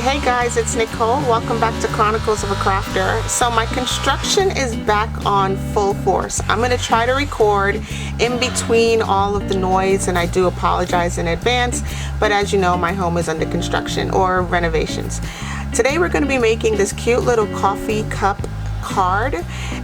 Hey guys, it's Nicole. Welcome back to Chronicles of a Crafter. So my construction is back on full force. I'm going to try to record in between all of the noise, and I do apologize in advance, but as you know, my home is under construction or renovations. Today we're going to be making this cute little coffee cup card,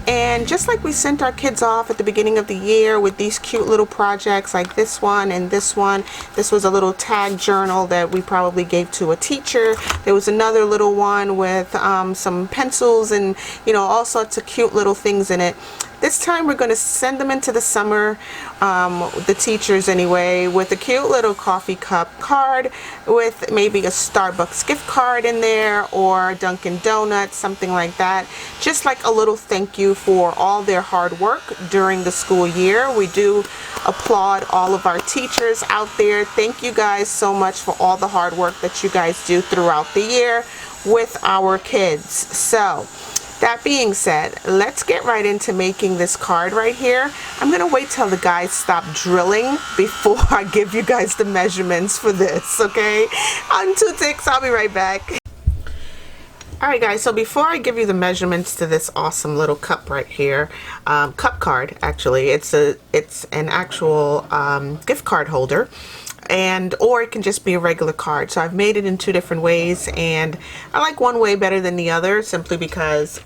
and just like we sent our kids off at the beginning of the year with these cute little projects like this one and this one. This was a little tag journal that we probably gave to a teacher. There was another little one with some pencils and all sorts of cute little things in it. This time we're going to send them into the summer, the teachers anyway, with a cute little coffee cup card with maybe a Starbucks gift card in there or Dunkin' Donuts, something like that. Just like a little thank you for all their hard work during the school year. We do applaud all of our teachers out there. Thank you guys so much for all the hard work that you guys do throughout the year with our kids. So that being said, let's get right into making this card right here. I'm gonna wait till the guys stop drilling before I give you guys the measurements for this, okay? On 2 ticks, I'll be right back. Alright guys, so before I give you the measurements to this awesome little cup right here, cup card actually, it's an actual gift card holder. Or it can just be a regular card. So I've made it in 2 different ways, and I like one way better than the other simply because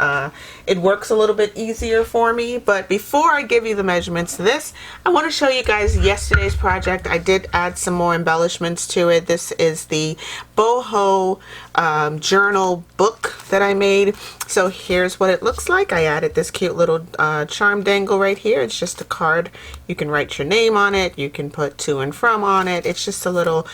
it works a little bit easier for me. But before I give you the measurements to this, I want to show you guys yesterday's project. I did add some more embellishments to it. This is the boho journal book that I made. So here's what it looks like. I added this cute little charm dangle right here. It's just a card. You can write your name on it. You can put to and from on it. It's just a little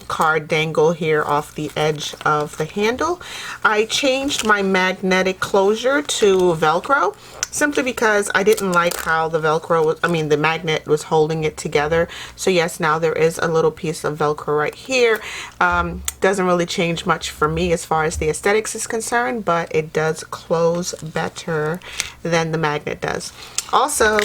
card dangle here off the edge of the handle. I changed my magnetic closure to Velcro simply because I didn't like how the the magnet was holding it together. So yes, now there is a little piece of Velcro right here. Doesn't really change much for me as far as the aesthetics is concerned, but it does close better than the magnet does. Also,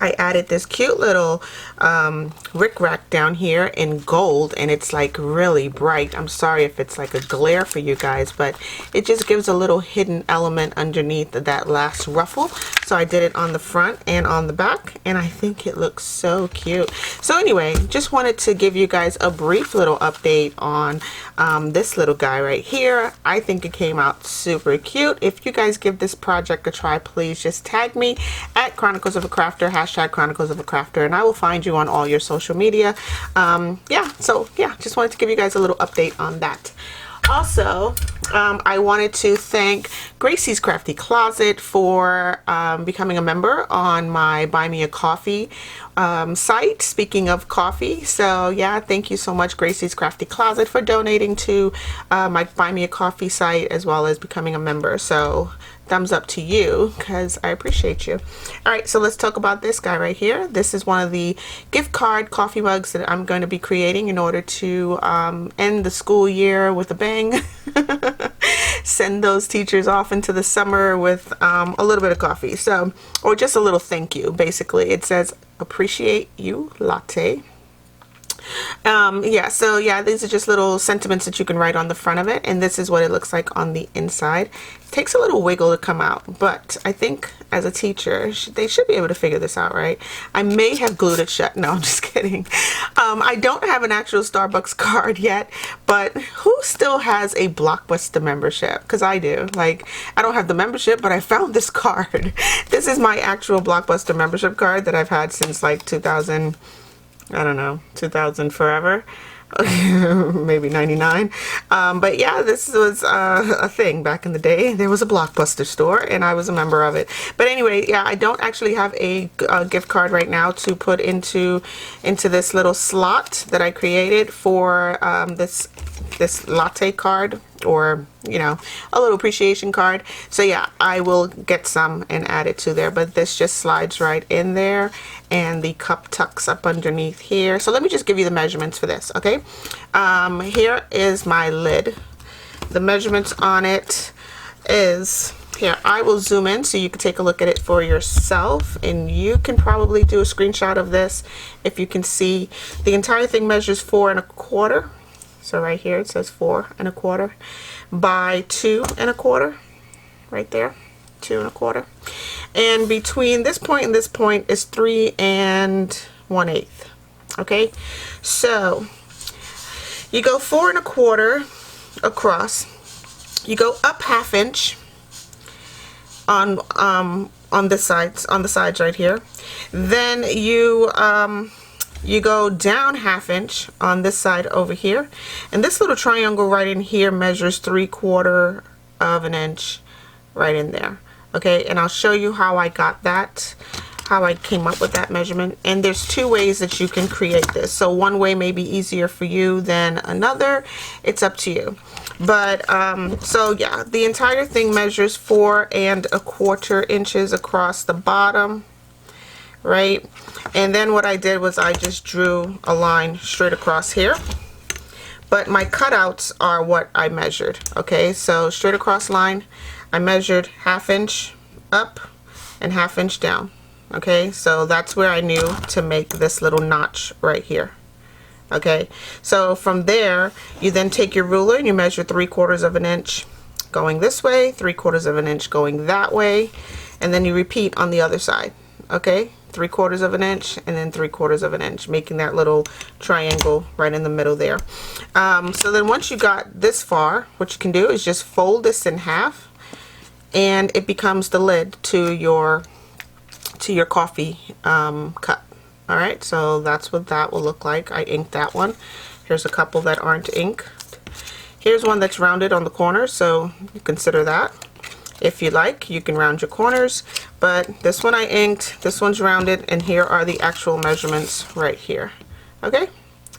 I added this cute little rickrack down in in gold, and it's like really bright. I'm sorry if it's like a glare for you guys, but it just gives a little hidden element underneath that last ruffle. So I did it on the front and on the back, and I think it looks so cute. So anyway, just wanted to give you guys a brief little update on this little guy right here. I think it came out super cute. If you guys give this project a try, please just tag me at Chronicles of a Crafter, hashtag Chronicles of a Crafter, and I will find you on all your social media. Just wanted to give you guys a little update on that. Also, I wanted to thank Gracie's Crafty Closet for becoming a member on my Buy Me a Coffee site. Speaking of coffee, so yeah, thank you so much, Gracie's Crafty Closet, for donating to my Buy Me a Coffee site as well as becoming a member. So thumbs up to you because I appreciate you. All right, so let's talk about this guy right here. This is one of the gift card coffee mugs that I'm going to be creating in order to end the school year with a bang. Send those teachers off into the summer with a little bit of coffee, or just a little thank you. Basically, it says appreciate you latte. These are just little sentiments that you can write on the front of it, and this is what it looks like on the inside. It takes a little wiggle to come out, but I think as a teacher they should be able to figure this out, right? I may have glued it shut. No, I'm just kidding. I don't have an actual Starbucks card yet, but who still has a Blockbuster membership? Because I do. Like, I don't have the membership, but I found this card. This is my actual Blockbuster membership card that I've had since like 2000 forever. Maybe 99. But yeah, this was a thing back in the day. There was a Blockbuster store and I was a member of it. But anyway, yeah, I don't actually have a gift card right now to put into this little slot that I created for this latte card, or a little appreciation card. So yeah, I will get some and add it to there, but this just slides right in there and the cup tucks up underneath here. So let me just give you the measurements for this, okay? Here is my lid. The measurements on it is here. I will zoom in so you can take a look at it for yourself, and you can probably do a screenshot of this if you can see. The entire thing measures 4 1/4. So right here it says 4 1/4 by 2 1/4, right there, 2 1/4. And between this point and this point is 3 1/8. Okay, so you go 4 1/4 across. You go up 1/2 inch on this sides, on the sides right here. Then you go down 1/2 inch on this side over here, and this little triangle right in here measures 3/4 of an inch right in there. Okay, and I'll show you how I got that, how I came up with that measurement. And there's 2 ways that you can create this. So one way may be easier for you than another. It's up to you. But so yeah, the entire thing measures 4 1/4 inches across the bottom, right? And then what I did was I just drew a line straight across here, but my cutouts are what I measured. Okay, so straight across line, I measured 1/2 inch up and 1/2 inch down. Okay, so that's where I knew to make this little notch right here. Okay, so from there you then take your ruler and you measure 3/4 of an inch going this way, 3/4 of an inch going that way, and then you repeat on the other side. Okay, 3/4 of an inch and then 3/4 of an inch, making that little triangle right in the middle there. So then once you got this far, what you can do is just fold this in half, and it becomes the lid to your coffee cup. All right, so that's what that will look like. I inked that one. Here's a couple that aren't inked. Here's one that's rounded on the corners, so consider that. If you like, you can round your corners, but this one I inked, this one's rounded, and here are the actual measurements right here. Okay,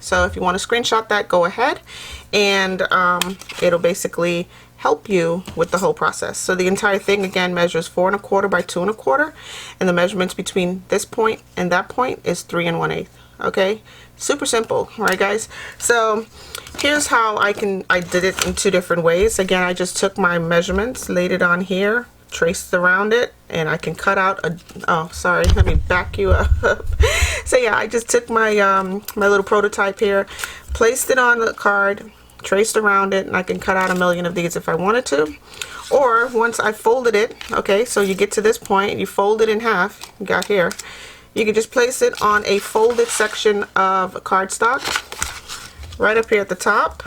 so if you want to screenshot that, go ahead, and it'll basically help you with the whole process. So the entire thing again measures 4 1/4 by 2 1/4, and the measurements between this point and that point is 3 1/8. Okay, super simple, right guys? So here's how I did it in 2 different ways. Again, I just took my measurements, laid it on here, traced around it, and I can cut out a, oh sorry, let me back you up. So yeah, I just took my my little prototype here, placed it on the card, traced around it, and I can cut out a million of these if I wanted to. Or once I folded it, okay, so you get to this point, you fold it in half, you got here, you can just place it on a folded section of cardstock right up here at the top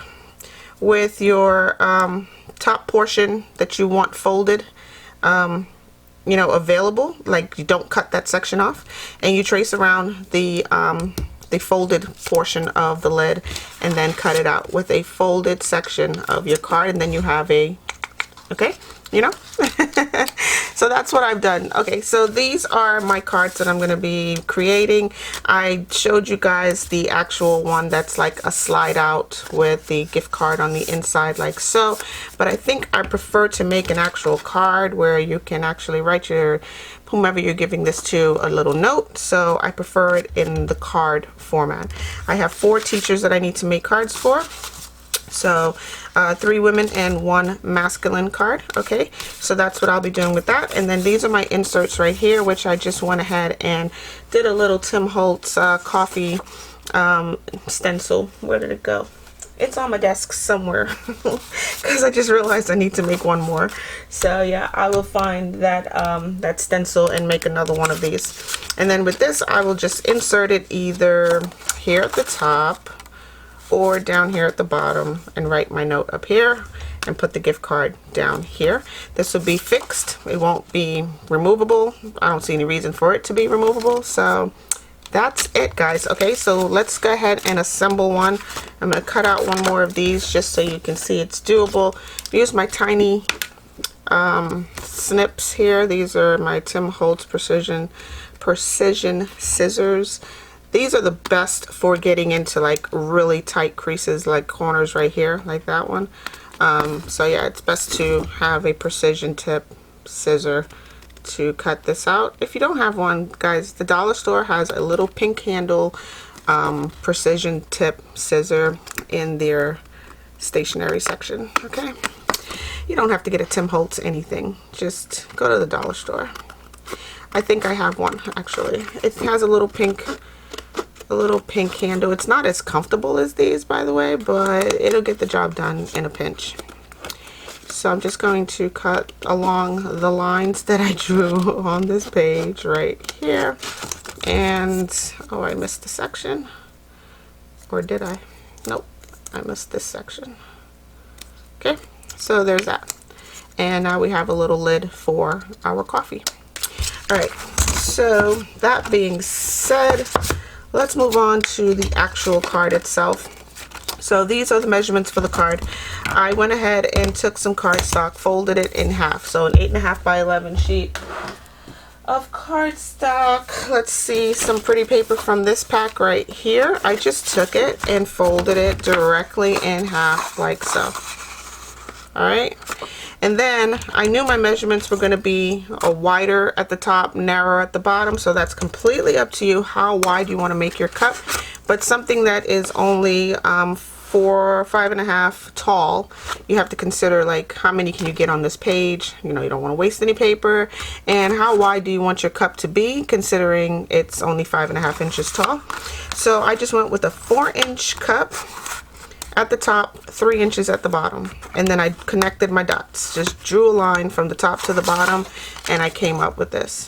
with your top portion that you want folded, you know, available, like you don't cut that section off, and you trace around the folded portion of the lid and then cut it out with a folded section of your card, and then you have a, okay, you know. So that's what I've done. Okay, so these are my cards that I'm going to be creating. I showed you guys the actual one that's like a slide out with the gift card on the inside like so, but I think I prefer to make an actual card where you can actually write your whomever you're giving this to a little note. So I prefer it in the card format. I have 4 teachers that I need to make cards for. So 3 women and 1 masculine card. Okay, so that's what I'll be doing with that. And then these are my inserts right here, which I just went ahead and did a little Tim Holtz coffee stencil. Where did it go? It's on my desk somewhere because I just realized I need to make one more. So yeah, I will find that that stencil and make another one of these. And then with this, I will just insert it either here at the top or down here at the bottom and write my note up here and put the gift card down here. This will be fixed. It won't be removable. I don't see any reason for it to be removable. So that's it, guys. Okay, so let's go ahead and assemble one. I'm going to cut out one more of these just so you can see it's doable. Use my tiny snips here. These are my Tim Holtz precision scissors. These are the best for getting into like really tight creases, like corners right here, like that one. So yeah, it's best to have a precision tip scissor to cut this out. If you don't have one, guys, the dollar store has a little pink handle precision tip scissor in their stationery section. Okay, you don't have to get a Tim Holtz anything, just go to the dollar store. I think I have one actually. It has a little pink a little pink handle. It's not as comfortable as these, by the way, but it'll get the job done in a pinch. So I'm just going to cut along the lines that I drew on this page right here. And, oh, I missed the section. Or did I? Nope, I missed this section. Okay, so there's that. And now we have a little lid for our coffee. All right, so that being said, let's move on to the actual card itself. So these are the measurements for the card. I went ahead and took some cardstock, folded it in half. So an 8.5 by 11 sheet of cardstock. Let's see, some pretty paper from this pack right here. I just took it and folded it directly in half like so. All right. And then I knew my measurements were going to be wider at the top, narrower at the bottom. So that's completely up to you how wide you want to make your cup. But something that is only 5.5 tall, you have to consider like how many can you get on this page. You know, you don't want to waste any paper. And how wide do you want your cup to be, considering it's only 5.5 inches tall. So I just went with a 4-inch cup at the top, 3 inches at the bottom, and then I connected my dots. Just drew a line from the top to the bottom, and I came up with this.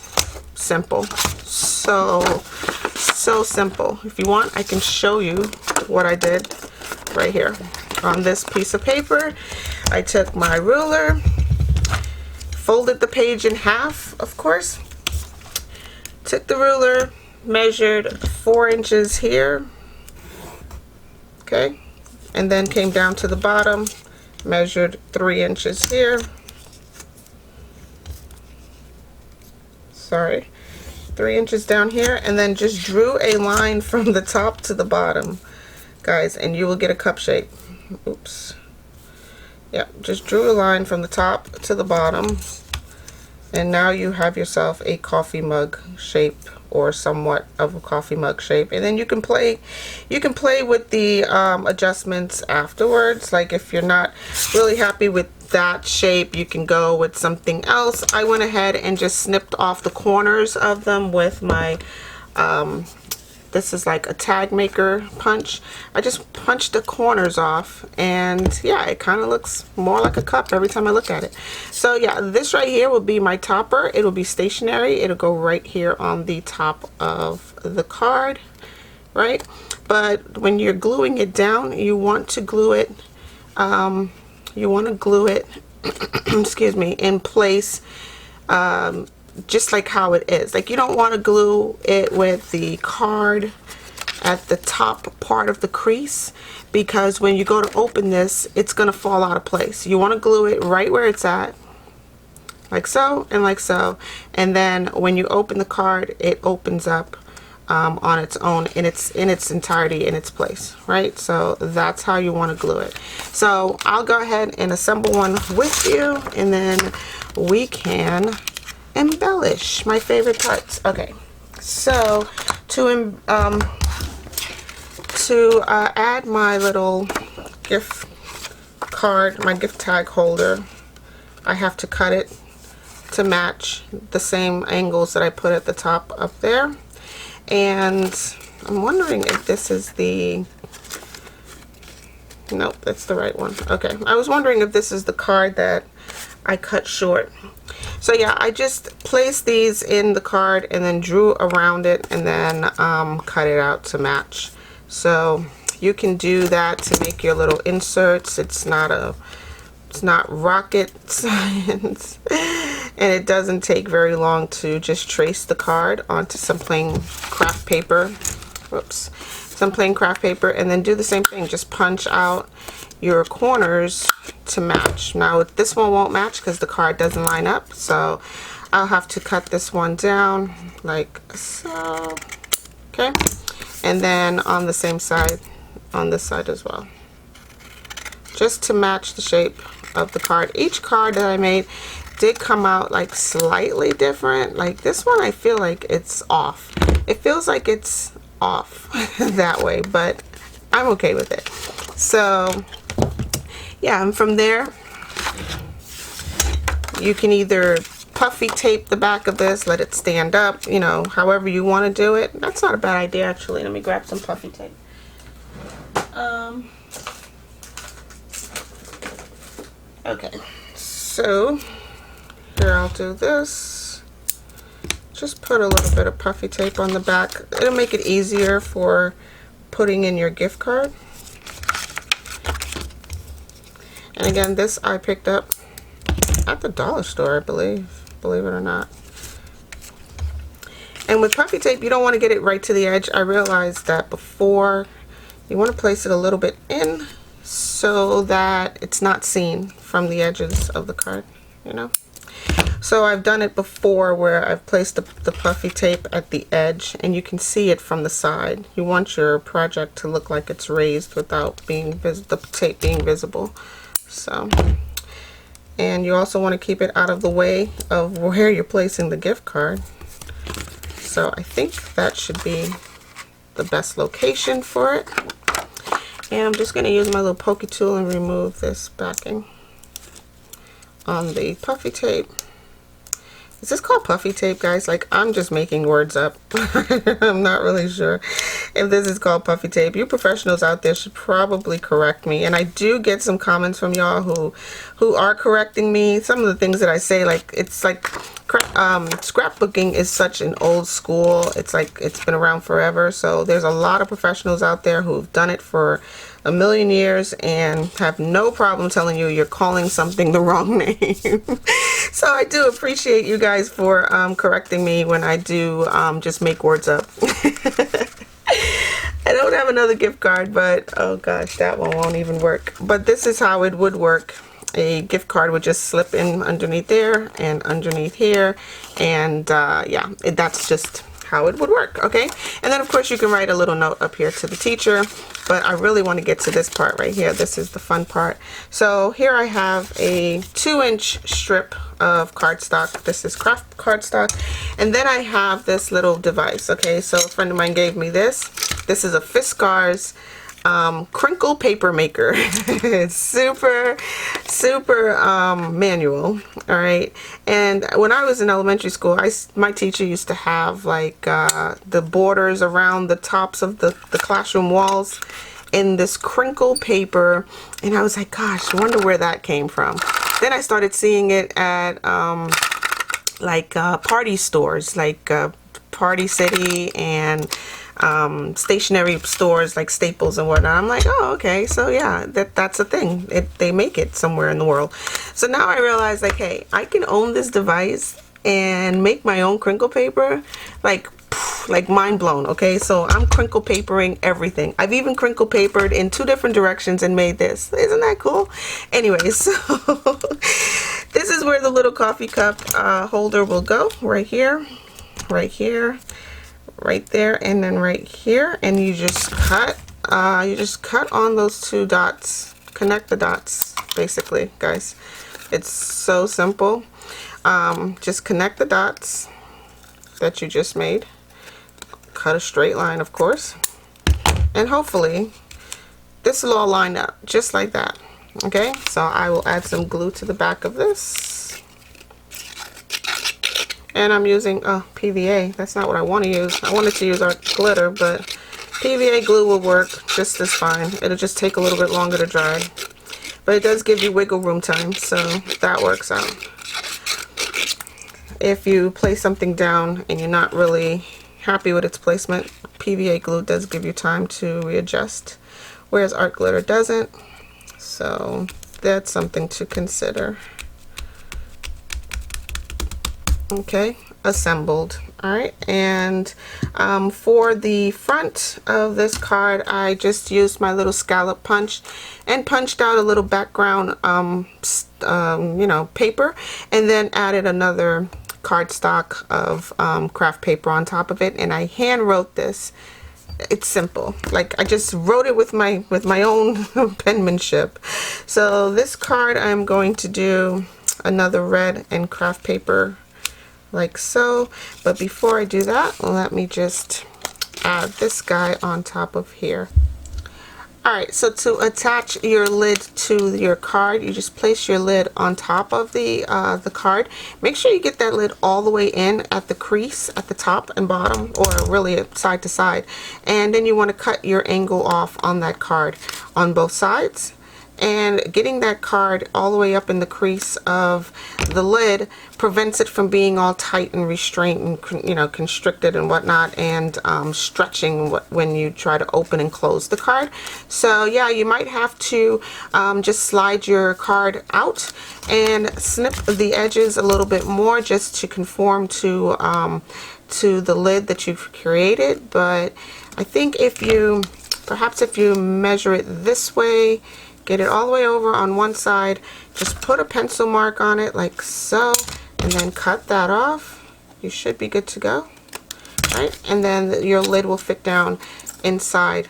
Simple. So simple. If you want, I can show you what I did right here on this piece of paper. I took my ruler, folded the page in half, of course, took the ruler, measured 4 inches here, okay, and then came down to the bottom, measured 3 inches here. Sorry, 3 inches down here, and then just drew a line from the top to the bottom, guys, and you will get a cup shape. Oops. Yeah, just drew a line from the top to the bottom, and now you have yourself a coffee mug shape, or somewhat of a coffee mug shape. And then you can play with the adjustments afterwards. Like if you're not really happy with that shape, you can go with something else. I went ahead and just snipped off the corners of them with my this is like a tag maker punch. I just punched the corners off, and yeah, it kind of looks more like a cup every time I look at it. So yeah, this right here will be my topper. It'll be stationary. It'll go right here on the top of the card, right? But when you're gluing it down, you want to glue it excuse me, in place, just like how it is. Like, you don't want to glue it with the card at the top part of the crease, because when you go to open this, it's going to fall out of place. You want to glue it right where it's at, like so and like so, and then when you open the card, it opens up on its own, in its entirety, in its place, right? So that's how you want to glue it. So I'll go ahead and assemble one with you, and then we can embellish my favorite parts. Okay, so to add my little gift card, my gift tag holder, I have to cut it to match the same angles that I put at the top up there. And I'm wondering if this is the, nope, that's the right one. Okay, I was wondering if this is the card that I cut short. So yeah, I just placed these in the card and then drew around it, and then cut it out to match. So you can do that to make your little inserts. It's not rocket science, and it doesn't take very long to just trace the card onto some plain craft paper. Whoops. Some plain craft paper, and then do the same thing. Just punch out your corners to match. Now this one won't match because the card doesn't line up, so I'll have to cut this one down like so. Okay, and then on the same side, on this side as well, just to match the shape of the card. Each card that I made did come out like slightly different. Like this one, I feel like it's off. It feels like it's off that way, but I'm okay with it. So yeah, and from there you can either puffy tape the back of this, let it stand up, you know, however you want to do it. That's not a bad idea, actually. Let me grab some puffy tape. Okay, so here I'll do this. Just put a little bit of puffy tape on the back. It'll make it easier for putting in your gift card. And again, this I picked up at the dollar store, I believe it or not. And with puffy tape, you don't want to get it right to the edge. I realized that before. You want to place it a little bit in so that it's not seen from the edges of the card, you know. So I've done it before where I've placed the puffy tape at the edge and you can see it from the side. You want your project to look like it's raised without being the tape being visible. So, and you also want to keep it out of the way of where you're placing the gift card. So I think that should be the best location for it. And I'm just going to use my little pokey tool and remove this backing on the puffy tape. Is this called puffy tape, guys? Like, I'm just making words up. I'm not really sure if this is called puffy tape. You professionals out there should probably correct me. And I do get some comments from y'all who are correcting me. Some of the things that I say, like, it's like scrapbooking is such an old school. It's like it's been around forever. So there's a lot of professionals out there who've done it for a million years and have no problem telling you you're calling something the wrong name. So I do appreciate you guys for correcting me when I do just make words up. I don't have another gift card, but oh gosh, that one won't even work. But this is how it would work. A gift card would just slip in underneath there and underneath here, and yeah, that's just how it would work. Okay, and then of course you can write a little note up here to the teacher, but I really want to get to this part right here. This is the fun part. So here I have a 2-inch strip of cardstock. This is craft cardstock, and then I have this little device. Okay, so a friend of mine gave me this. This is a Fiskars crinkle paper maker. It's super manual. All right, and when I was in elementary school, my teacher used to have like the borders around the tops of the classroom walls in this crinkle paper, and I was like, gosh, I wonder where that came from. Then I started seeing it at like party stores, like Party City and stationery stores like Staples and whatnot. I'm like, oh, okay, so yeah, that's a thing. They make it somewhere in the world. So now I realize, like, hey, I can own this device and make my own crinkle paper. Like mind blown. Okay, so I'm crinkle papering everything. I've even crinkle papered in 2 different directions and made this. Isn't that cool? Anyway, so this is where the little coffee cup holder will go. Right here, right here, right there, and then right here. And you just cut on those 2 dots. Connect the dots, basically, guys. It's so simple. Just connect the dots that you just made. Cut a straight line, of course, and hopefully this will all line up just like that. Okay, so I will add some glue to the back of this, and I'm using PVA. That's not what I want to use. I wanted to use art glitter, but PVA glue will work just as fine. It'll just take a little bit longer to dry, but it does give you wiggle room time, so that works out. If you place something down and you're not really happy with its placement, PVA glue does give you time to readjust, whereas art glitter doesn't. So that's something to consider. Okay, assembled. All right, and for the front of this card, I just used my little scallop punch and punched out a little background you know, paper, and then added another cardstock of craft paper on top of it, and I hand wrote this. It's simple. Like, I just wrote it with my own penmanship. So this card, I'm going to do another red and craft paper like so, but before I do that, let me just add this guy on top of here. Alright, so to attach your lid to your card, you just place your lid on top of the card. Make sure you get that lid all the way in at the crease at the top and bottom, or really side to side. And then you want to cut your angle off on that card on both sides. And getting that card all the way up in the crease of the lid prevents it from being all tight and restrained and, you know, constricted and whatnot, and stretching when you try to open and close the card. So yeah, you might have to just slide your card out and snip the edges a little bit more just to conform to the lid that you've created. But I think perhaps if you measure it this way, get it all the way over on one side, just put a pencil mark on it like so, and then cut that off. You should be good to go, right? And then your lid will fit down inside,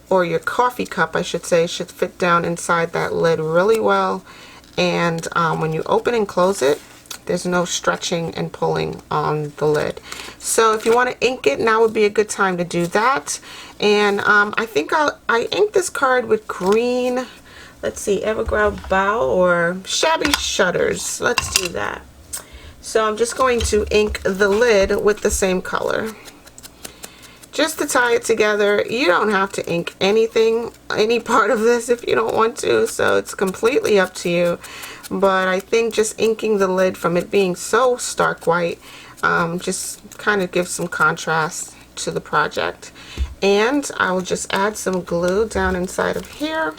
or your coffee cup, I should say, should fit down inside that lid really well. And when you open and close it, there's no stretching and pulling on the lid. So if you want to ink it, now would be a good time to do that. And I think I inked this card with green, let's see, Evergreen Bow or Shabby Shutters. Let's do that. So I'm just going to ink the lid with the same color. Just to tie it together. You don't have to ink anything, any part of this if you don't want to, so it's completely up to you. But I think just inking the lid, from it being so stark white, just kind of gives some contrast to the project. And I will just add some glue down inside of here.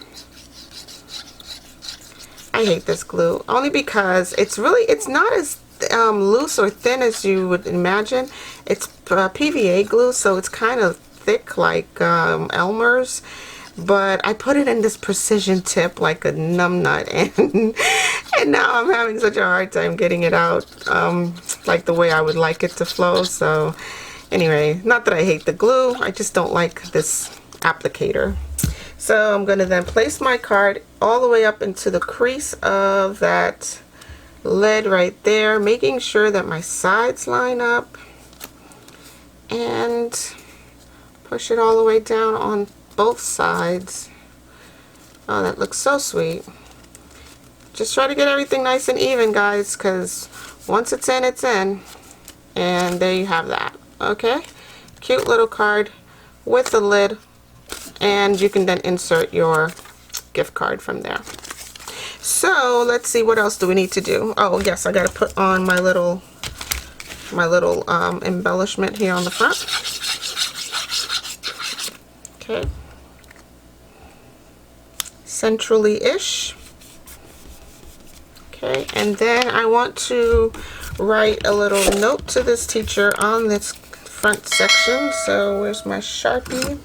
I hate this glue only because it's not as loose or thin as you would imagine. It's PVA glue, so it's kind of thick like Elmer's, but I put it in this precision tip like a numbnut, and now I'm having such a hard time getting it out like the way I would like it to flow. So anyway, not that I hate the glue, I just don't like this applicator. So I'm going to then place my card all the way up into the crease of that lid right there, making sure that my sides line up, and push it all the way down on both sides. Oh, that looks so sweet. Just try to get everything nice and even, guys, because once it's in, it's in. And there you have that. Okay, cute little card with the lid, and you can then insert your gift card from there. So let's see, what else do we need to do? Oh yes, I got to put on my little embellishment here on the front. Okay, centrally-ish. Okay, and then I want to write a little note to this teacher on this front section. So where's my Sharpie?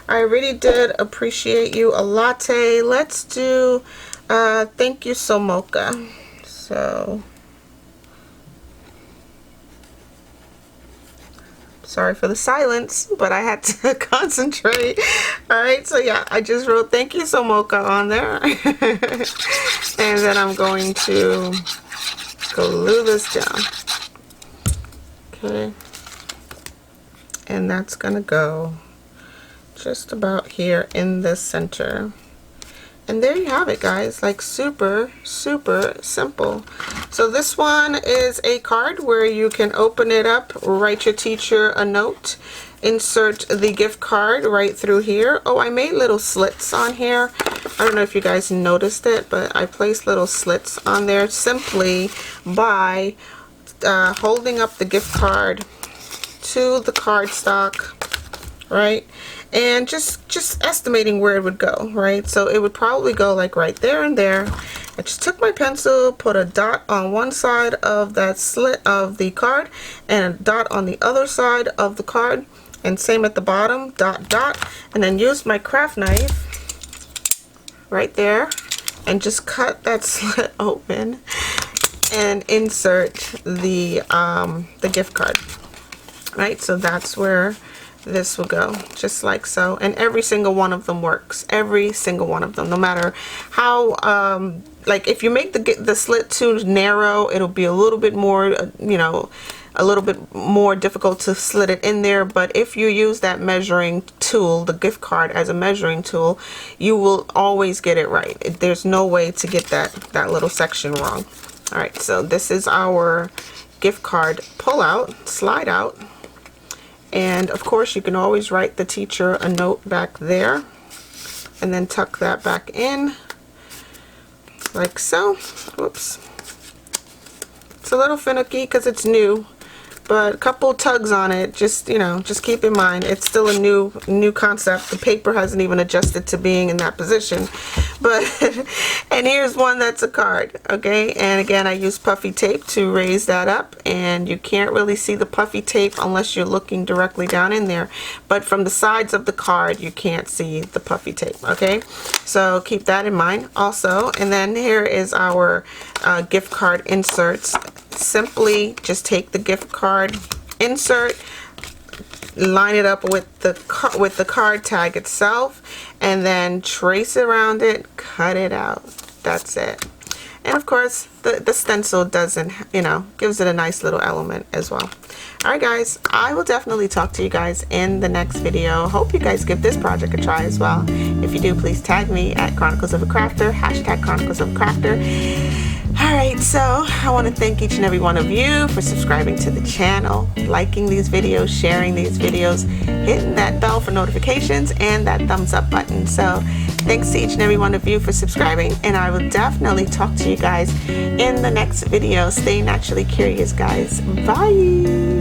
I really did appreciate you, a latte. Let's do thank you so mocha. So sorry for the silence, but I had to concentrate. Alright, so yeah, I just wrote thank you so mocha on there. And then I'm going to glue this down. Okay, and that's gonna go just about here in the center. And there you have it, guys. Like super simple. So this one is a card where you can open it up, write your teacher a note, insert the gift card right through here. Oh, I made little slits on here. I don't know if you guys noticed it, but I placed little slits on there simply by holding up the gift card to the cardstock, right? And just estimating where it would go, right? So it would probably go like right there and there. I just took my pencil, put a dot on one side of that slit of the card and a dot on the other side of the card, and same at the bottom, dot dot, and then use my craft knife right there and just cut that slit open and insert the gift card, right? So that's where this will go, just like so. And every single one of them works, every single one of them, no matter how like if you make the slit too narrow, it'll be a little bit more you know, a little bit more difficult to slit it in there. But if you use that measuring tool, the gift card as a measuring tool, you will always get it right. There's no way to get that little section wrong. All right, so this is our gift card pull out, slide out. And of course you can always write the teacher a note back there and then tuck that back in like so. Whoops. It's a little finicky because it's new, but a couple tugs on it, just, you know, just keep in mind it's still a new concept. The paper hasn't even adjusted to being in that position. But and here's one that's a card, okay? And again, I use puffy tape to raise that up, and you can't really see the puffy tape unless you're looking directly down in there. But from the sides of the card, you can't see the puffy tape, okay? So keep that in mind also. And then here is our gift card inserts. Simply just take the gift card insert, line it up with the card tag itself, and then trace around it, cut it out. That's it. And of course the stencil doesn't, you know, gives it a nice little element as well. Alright guys, I will definitely talk to you guys in the next video. Hope you guys give this project a try as well. If you do, please tag me at Chronicles of a Crafter, hashtag Chronicles of a Crafter. Alright, so I want to thank each and every one of you for subscribing to the channel, liking these videos, sharing these videos, hitting that bell for notifications, and that thumbs up button. So thanks to each and every one of you for subscribing, and I will definitely talk to you guys in the next video. Stay naturally curious, guys. Bye!